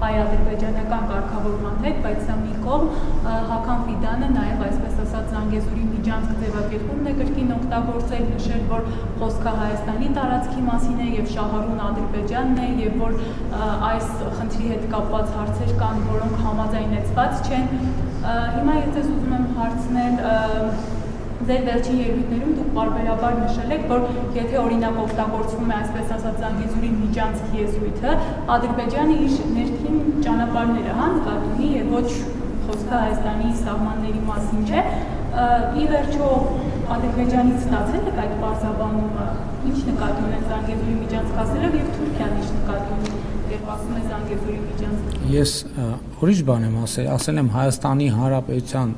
հայ-ադրբեջանական կարգավորման հետ, բայց սա մի կողմ Հական Ֆիդանը նաև այսպես ասած Զանգեզուրի միջանցք ձևակերպումն է կրկին օգտագործել, նշել, որ խոսքը Հայաստանի տարածքի մասին է եւ շահառուն Ադրբեջանն է եւ որ այս խնդրի հետ կապված հարցեր կան, որոնք համաձայնեցված չեն։ Հիմա ես ձեզ ուզում եմ հարցնել ձեր վերջին ելույթներում դուք պարբերաբար նշել եք, որ եթե օրինակ օգտագործվում է այսպես ասած Զանգեզուրի միջանցքի եզրույթը, Ադրբեջանը իր ներքին ճանապարհները նկատի ունի եւ ոչ խոսքը Հայաստանի սահմանների մասին չէ։ Ի վերջո Ադրբեջանից ստացել եք այդ բարձրաբանումը, ինչ նկատի ունեն Զանգեզուրի միջանցք ասելով եւ Թուրքիան ինչ նկատի ունի, երբ ասում է Զանգեզուրի միջանցք։ Ես ուրիշ բան եմ ասել եմ Հայաստանի Հանրապետության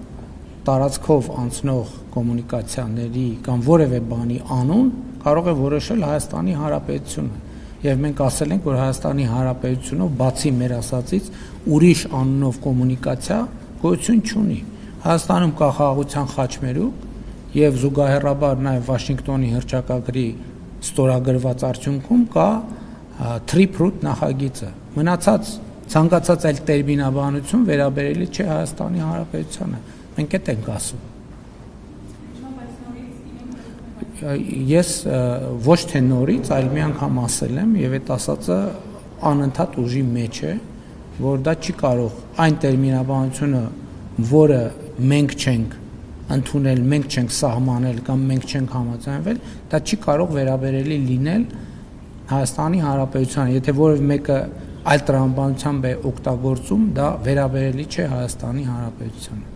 տարածքով անցնող կոմունիկացիաների կամ որևէ բանի անուն կարող է որոշել Հայաստանի Հանրապետությունը եւ մենք ասել ենք որ Հայաստանի Հանրապետությունով բացի մեր ասածից ուրիշ անունով կոմունիկացիա գոյություն չունի Հայաստանում կա խաղաղության խաչմերուկ եւ զուգահեռաբար նաեւ Վաշինգտոնի հռչակագրի ստորագրված արդյունքում կա Trip-Route նախագիծը մնացած ցանկացած այլ տերմինաբանություն վերաբերելի չէ Հայաստանի Հանրապետությանը մենք այդ ենք ասում Ես ոչ թե նորից, այլ մի անգամ ասել եմ եւ այդ ասածը անընդհատ ուժի մեջ է, որ դա չի կարող այն տերմինաբանությունը, որը մենք չենք ընդունել, մենք չենք սահմանել կամ մենք չենք համաձայնվել, դա չի կարող վերաբերելի լինել Հայաստանի Հանրապետությանը, եթե որևէ մեկը այլ տրամաբանությամբ է օգտագործում, դա վերաբերելի չէ Հայաստանի Հանրապետությանը